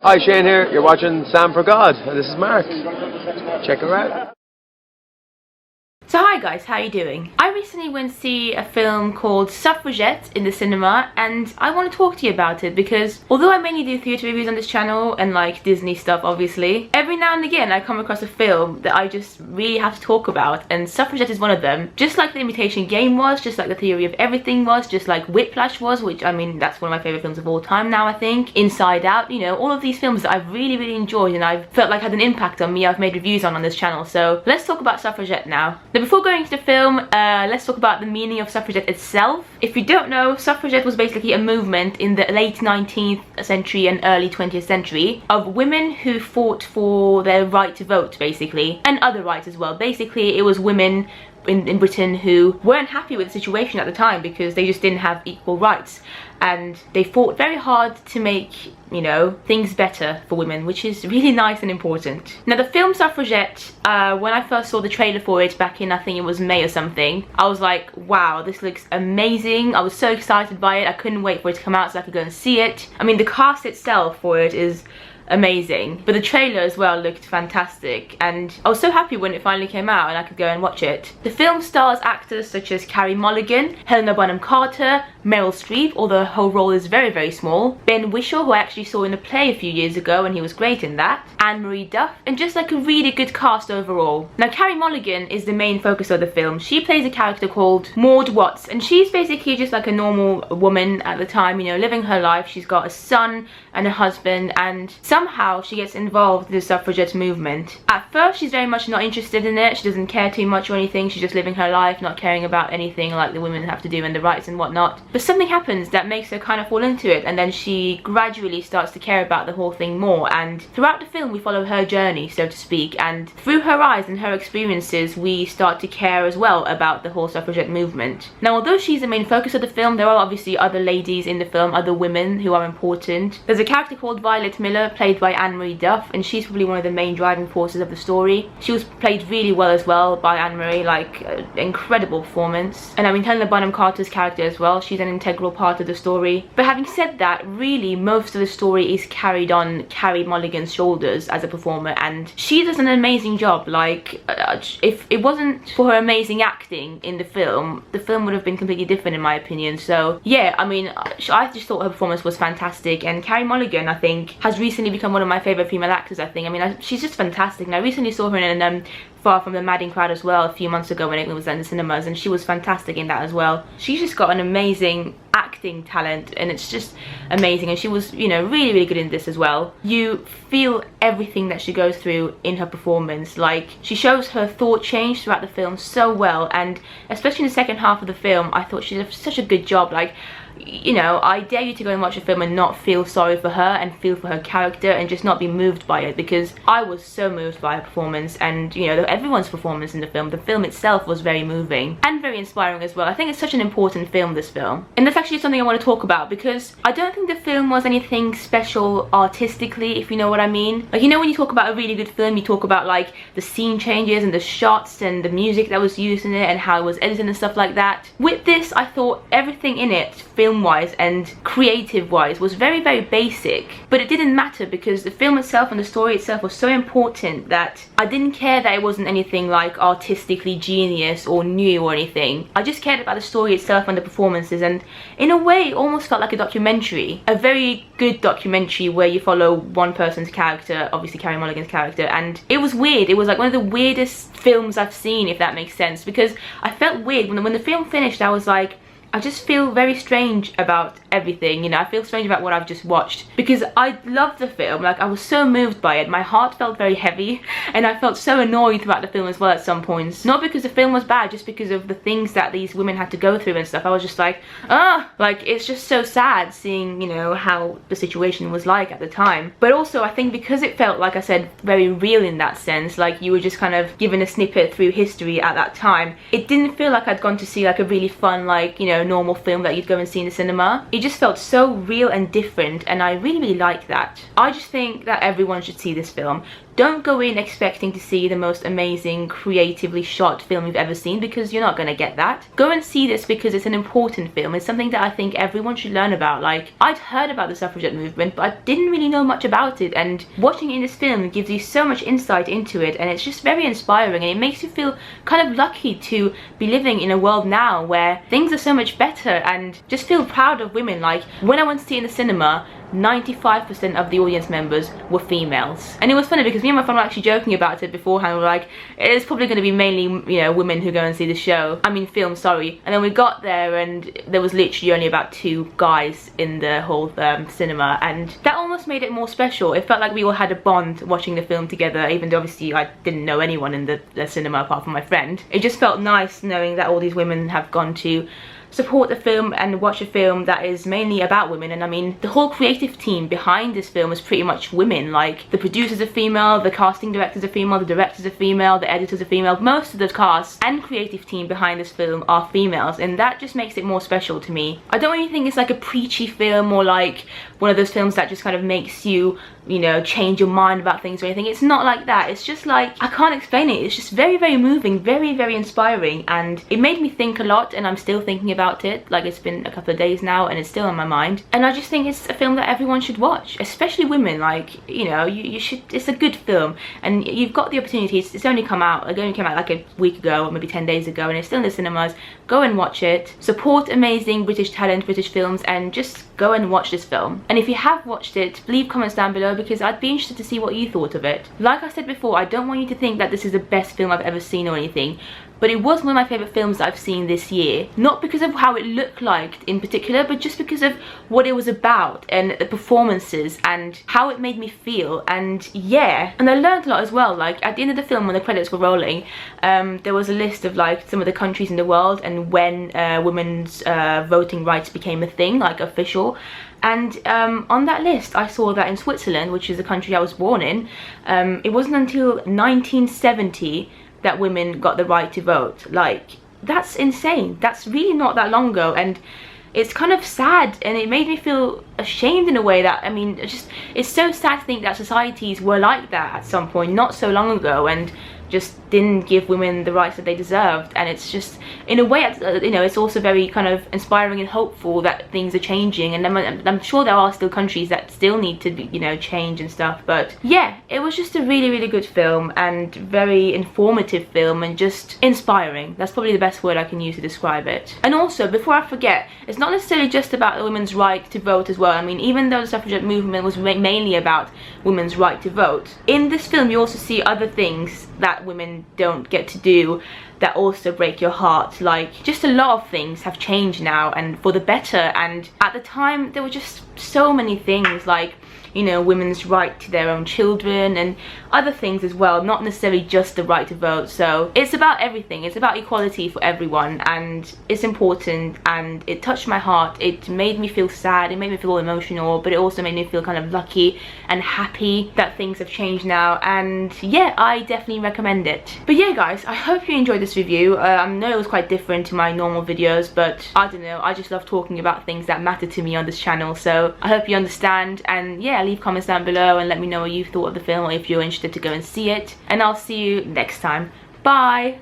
Hi, Shane here. You're watching Sam for God, and this is Mark. Check her out. So hi guys, how are you doing? I recently went to see a film called Suffragette in the cinema, and I want to talk to you about it because although I mainly do theatre reviews on this channel and like Disney stuff obviously, every now and again I come across a film that I just really have to talk about, and Suffragette is one of them. Just like The Imitation Game was, just like The Theory of Everything was, just like Whiplash was, which I mean that's one of my favourite films of all time now I think, Inside Out, you know, all of these films that I've really enjoyed and I've felt like had an impact on me, I've made reviews on this channel. So let's talk about Suffragette now. Before going into the film, let's talk about the meaning of suffragette itself. If you don't know, suffragette was basically a movement in the late 19th century and early 20th century of women who fought for their right to vote basically, and other rights as well. Basically it was women in Britain who weren't happy with the situation at the time because they just didn't have equal rights, and they fought very hard to make, you know, things better for women, which is really nice and important. Now the film Suffragette, when I first saw the trailer for it back in, I think it was May or something, I was like, wow, this looks amazing. I was so excited by it. I couldn't wait for it to come out so I could go and see it. I mean, the cast itself for it is amazing, but the trailer as well looked fantastic, and I was so happy when it finally came out and I could go and watch it. The film stars actors such as Carey Mulligan, Helena Bonham Carter, Meryl Streep, although her whole role is very small, Ben Whishaw, who I actually saw in a play a few years ago and he was great in that, Anne-Marie Duff, and just like a really good cast overall. Now Carey Mulligan is the main focus of the film. She plays a character called Maud Watts, and she's basically just like a normal woman at the time, you know, living her life. She's got a son and a husband, and somehow she gets involved in the suffragette movement. At first she's very much not interested in it, she doesn't care too much or anything, she's just living her life, not caring about anything like the women have to do and the rights and whatnot. But something happens that makes her kind of fall into it, and then she gradually starts to care about the whole thing more, and throughout the film we follow her journey, so to speak, and through her eyes and her experiences we start to care as well about the whole suffragette movement. Now although she's the main focus of the film, there are obviously other ladies in the film, other women who are important. There's a character called Violet Miller, played by Anne-Marie Duff, and she's probably one of the main driving forces of the story. She was played really well as well by Anne-Marie, like incredible performance. And I mean Helena Bonham Carter's character as well, she's an integral part of the story. But having said that, really most of the story is carried on Carey Mulligan's shoulders as a performer, and she does an amazing job. Like if it wasn't for her amazing acting in the film would have been completely different in my opinion. So yeah, I mean I just thought her performance was fantastic, and Carey Mulligan I think has recently become one of my favourite female actors. I think, I mean she's just fantastic, and I recently saw her in Far From the Madding Crowd as well a few months ago when it was in the cinemas, and she was fantastic in that as well. She's just got an amazing acting talent, and it's just amazing, and she was, you know, really good in this as well. You feel everything that she goes through in her performance. Like she shows her thought change throughout the film so well, and especially in the second half of the film I thought she did such a good job. Like, you know, I dare you to go and watch a film and not feel sorry for her and feel for her character and just not be moved by it, because I was so moved by her performance, and you know, everyone's performance in the film. The film itself was very moving and very inspiring as well. I think it's such an important film, this film, and that's actually something I want to talk about, because I don't think the film was anything special artistically, if you know what I mean. Like, you know, when you talk about a really good film, you talk about like the scene changes and the shots and the music that was used in it and how it was edited and stuff like that. With this, I thought everything in it, film-wise and creative-wise, was very basic, but it didn't matter because the film itself and the story itself was so important that I didn't care that it wasn't anything like artistically genius or new or anything. I just cared about the story itself and the performances, and in a way it almost felt like a documentary, a very good documentary where you follow one person's character, obviously Carey Mulligan's character, and it was weird. It was like one of the weirdest films I've seen, if that makes sense, because I felt weird when the film finished. I was like, I just feel very strange about everything, you know. I feel strange about what I've just watched, because I loved the film. Like, I was so moved by it. My heart felt very heavy, and I felt so annoyed throughout the film as well at some points. Not because the film was bad, just because of the things that these women had to go through and stuff. I was just like, like, it's just so sad seeing, you know, how the situation was like at the time. But also, I think because it felt, like I said, very real in that sense, like you were just kind of given a snippet through history at that time, it didn't feel like I'd gone to see like a really fun, like, you know, normal film that you'd go and see in the cinema. It just felt so real and different, and I really liked that. I just think that everyone should see this film. don't go in expecting to see the most amazing, creatively shot film you've ever seen, because you're not going to get that. Go and see this because it's an important film. It's something that I think everyone should learn about. Like, I'd heard about the suffragette movement, but I didn't really know much about it, and watching in this film gives you so much insight into it, and it's just very inspiring, and it makes you feel kind of lucky to be living in a world now where things are so much better, and just feel proud of women. Like, when I went to see in the cinema, 95% of the audience members were females. And it was funny because me and my friend were actually joking about it beforehand. We were like, it's probably going to be mainly, you know, women who go and see the show. I mean, film, sorry. And then we got there and there was literally only about 2 guys in the whole cinema. And that almost made it more special. It felt like we all had a bond watching the film together, even though obviously I didn't know anyone in the cinema apart from my friend. It just felt nice knowing that all these women have gone to support the film and watch a film that is mainly about women. And I mean, the whole creative team behind this film is pretty much women. Like, the producers are female, the casting directors are female, the directors are female, the editors are female. Most of the cast and creative team behind this film are females, and that just makes it more special to me. I don't really think it's like a preachy film or like one of those films that just kind of makes you, you know, change your mind about things or anything. It's not like that. It's just like, I can't explain it. It's just very, very moving, very, very inspiring, and it made me think a lot, and I'm still thinking about it. Like, it's been a couple of days now and it's still on my mind, and I just think it's a film that everyone should watch, especially women. Like, you know, you should. It's a good film, and you've got the opportunity. It's only come out, it only came out like a week ago or maybe 10 days ago, and it's still in the cinemas. Go and watch it. Support amazing British talent, British films, and just go and watch this film. And if you have watched it, leave comments down below, because I'd be interested to see what you thought of it. Like I said before, I don't want you to think that this is the best film I've ever seen or anything, but it was one of my favourite films that I've seen this year. Not because of how it looked like in particular, but just because of what it was about and the performances and how it made me feel. And yeah, and I learned a lot as well. Like, at the end of the film, when the credits were rolling, there was a list of like some of the countries in the world and when women's voting rights became a thing, like official. And on that list I saw that in Switzerland, which is the country I was born in, it wasn't until 1970 that women got the right to vote. Like, that's insane. That's really not that long ago, and it's kind of sad, and it made me feel ashamed in a way that, I mean, it's so sad to think that societies were like that at some point not so long ago, and just didn't give women the rights that they deserved. And it's just, in a way, you know, it's also very kind of inspiring and hopeful that things are changing, and I'm sure there are still countries that still need to be, you know, change and stuff. But yeah, it was just a really, really good film, and very informative film, and just inspiring. That's probably the best word I can use to describe it. And also, before I forget, it's not necessarily just about the women's right to vote as well. I mean, even though the suffragette movement was mainly about women's right to vote, in this film you also see other things that women don't get to do that also break your heart. Like, just a lot of things have changed now, and for the better. And at the time there were just so many things, like, you know, women's right to their own children and other things as well, not necessarily just the right to vote. So it's about everything. It's about equality for everyone, and it's important, and it touched my heart. It made me feel sad, it made me feel emotional, but it also made me feel kind of lucky and happy that things have changed now. And yeah, I definitely recommend it. But yeah guys, I hope you enjoyed this review. I know it was quite different to my normal videos, but I don't know, I just love talking about things that matter to me on this channel, so I hope you understand. And yeah, leave comments down below and let me know what you thought of the film, or if you're interested to go and see it, and I'll see you next time. Bye.